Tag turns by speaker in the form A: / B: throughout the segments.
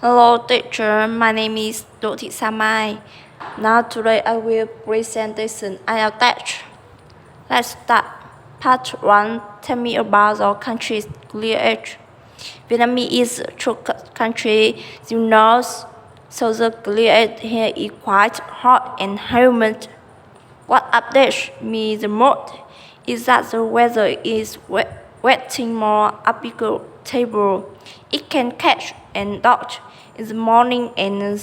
A: Hello teacher, my name is Đỗ Thị Sa Mai. Now today I will presentation I attach. Let's start. Part 1. Tell me about your country's clear edge. Vietnam is a tropical country, you know, so the clear edge here is quite hot and humid. What updates me the most is that the weather is wetting more applicable. It can catch and dodge in the morning and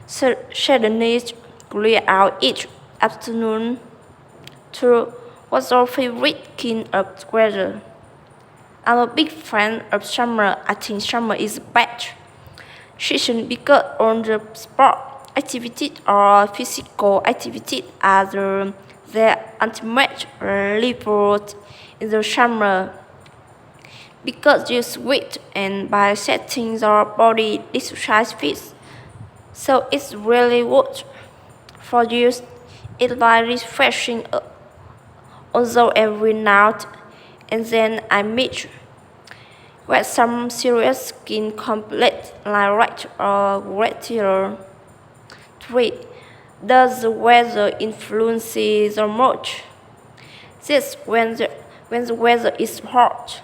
A: suddenly clear out each afternoon. True. What's your favorite kind of weather? I'm a big fan of summer. I think summer is best season because on the sport activity or physical activity are the ultimate reward in the summer because you sweat and by setting your body exercise fit. So it's really good for you. It's like refreshing although every now and then I meet with some serious skin complaint like rash or regular. 3. Does the weather influence your mood? This when the weather is hot,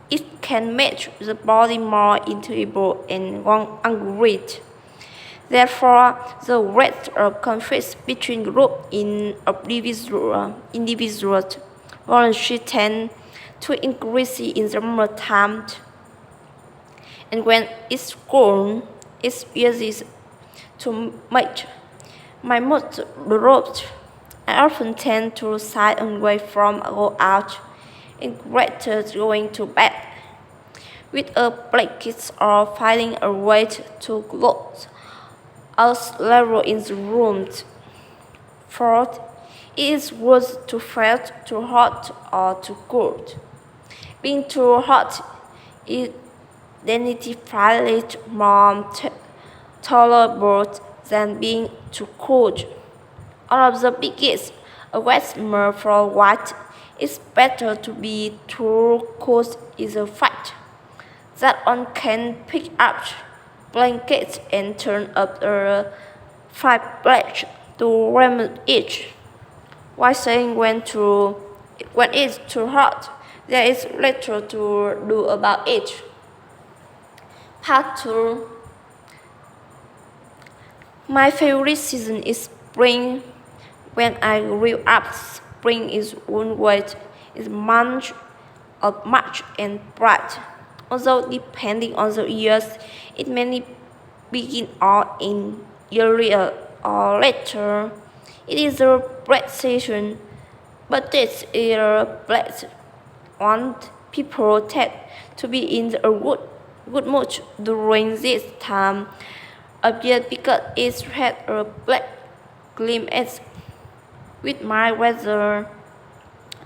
A: it can make the body more irritable and angry. Therefore, the rate of conflicts between groups in individuals voluntarily tend to increase in summertime. And when it's cold, it's easy to make my mood drops. I often tend to shy away from go out and greater going to bed with a blanket or finding a way to close us level in the room. Fourth, it is worse to feel too hot or too cold. Being too hot is definitively more tolerable than being too cold. One of the biggest arguments for what it's better to be too cold is the fact that one can pick up blankets and turn up the fireplace to warm it. While saying when it's too hot, there is little to do about it. Part 2. My favorite season is spring. When I grew up, spring is always is month of March and bright. Although depending on the years, it may begin or end earlier or later. It is a bright season, but this is a bright one. People tend to be in a good mood during this time of year because it has a black climate with mild weather.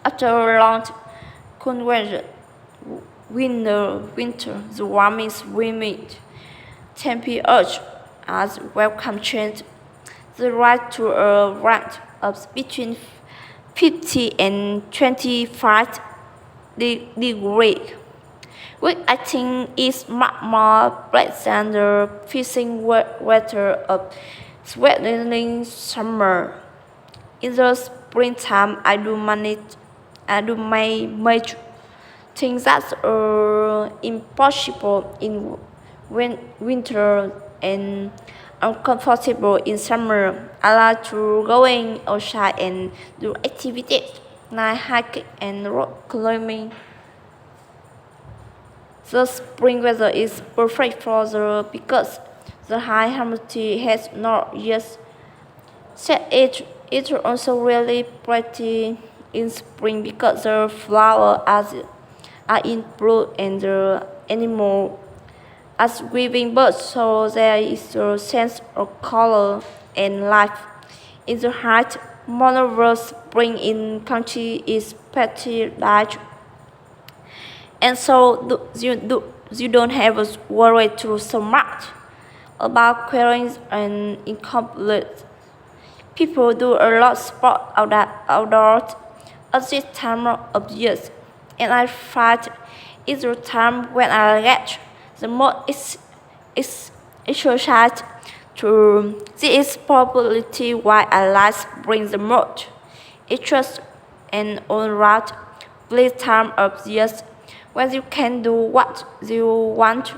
A: After a long cold winter, the warmest humid temperature as welcome change. The rise to a range of between 50 and 25 degrees, which I think is much more bright than the freezing weather of sweltering summer. In the springtime, I do my major things that are impossible in winter and uncomfortable in summer. I like to going outside and do activities like hiking and rock climbing. The spring weather is perfect for because the high humidity has not yet set it. It's also really pretty in spring because the flowers are in bloom and the animals as living birds, so there is a sense of color and life. In the height, monover spring in country is pretty large, and so you don't have to worry too so much about querying and incomplete. People do a lot of sport outdoors at this time of year, and I find it's the time when I get the most exercise to this is probably why I like brings the most interest and on route please time of years when you can do what you want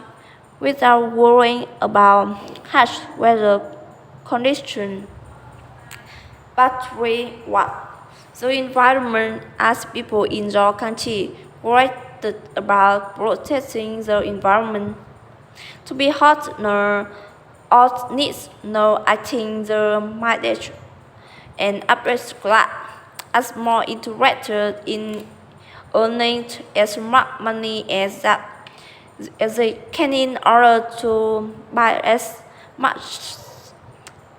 A: without worrying about harsh weather conditions. But three, what? The environment as people in your country worried about protecting the environment. To be hot no or needs no I think the mileage and average class as more interested in earning as much money as they can in order to buy as much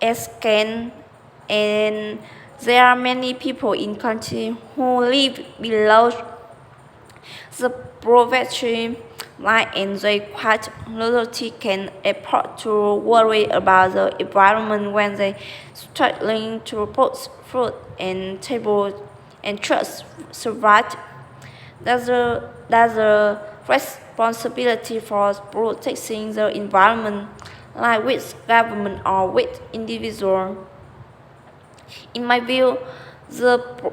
A: as can and there are many people in country who live below the poverty line and they quite literally can afford to worry about the environment when they struggling to put food and table and trust survive. That's a responsibility for protecting the environment, like with government or with individual. In my view, the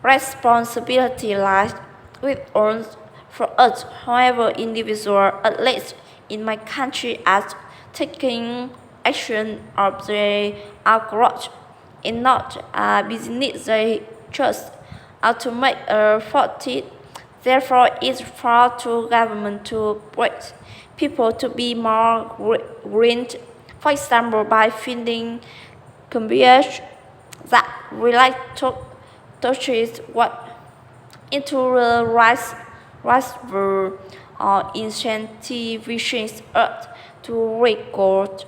A: responsibility lies with us for us, however, individual, at least in my country, are taking action of their outgrowth and not a business they just are to make a fortune. Therefore, it's for to government to break people to be more green, for example, by funding companies that relate to touches what into the rice or incentivizing earth to record.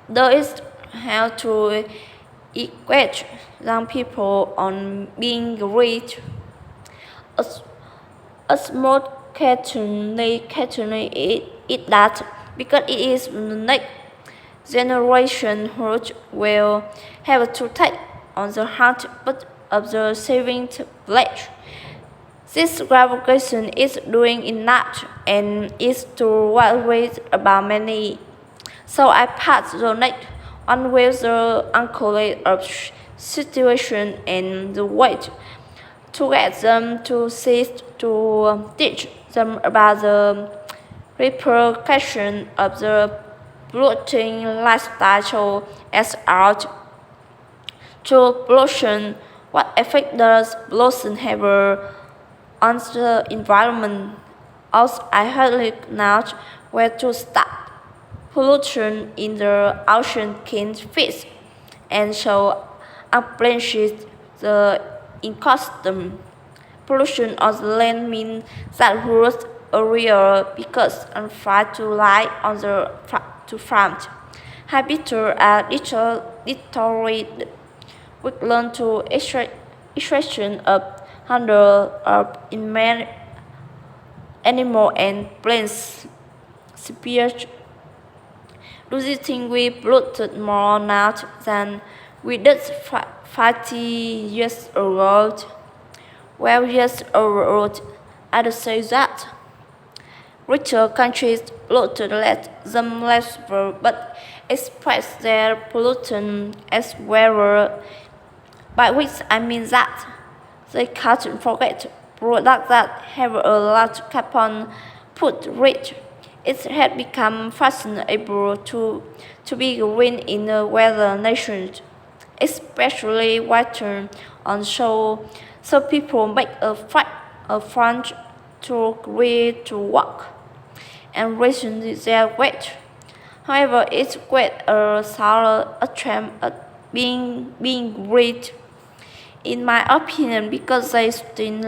A: There is how to equate young people on being rich. As, as more it that because it is the next generation who will have to take on the hunt but of the saving pledge. This revolution is doing enough and is to worry about many. So I pass the next on with the uncle of situation and the weight to get them to cease to teach them about the repercussion of the polluting lifestyle as out to pollution. What effect does pollution have on the environment? Also, I hardly know where to start. Pollution in the ocean can fish, and so unblemished the ecosystem. Pollution on the land means that roots area because unfair to lie on the to farms. Habitat are literally we learn to extraction of hundreds of inanimate animal and plants species. Do you think we polluted more now than we did 50 years ago? Well, years ago, I'd say that. Richer countries polluted less than less but express their pollutant as well, by which I mean that they can't forget products that have a large carbon footprint. It had become fashionable to be green in the weather nations, especially Western on so people make a front to agree to work and reason their weight. However, it's quite a sour attempt at being great, in my opinion, because they still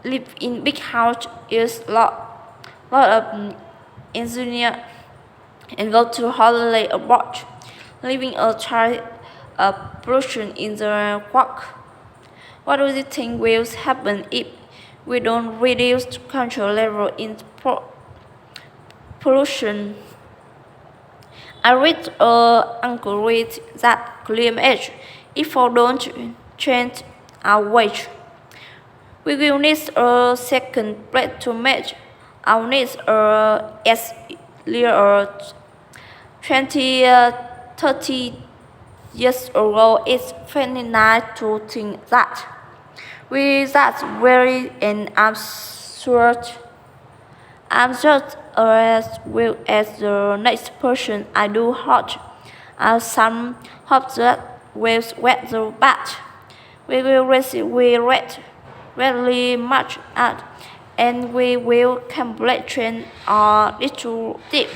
A: live in big house is lot of engineer and go to holiday abroad, leaving a child of pollution in the work. What do you think will happen if we don't reduce control level in pollution? I read Uncle read that climate if we don't change our wage, we will need a second plate to match our needs as earlier or 20, 30 years ago, it's fascinating to think that with that very and absurd. I'm just as well as the next person. I do hot. Some hope that with weather, but we read really much at, and we will complete our little tip.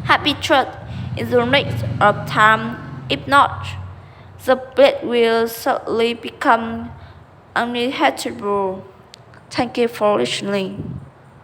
A: Happy truth in the next of time. If not, the plate will certainly become uninhabitable. Thank you for listening.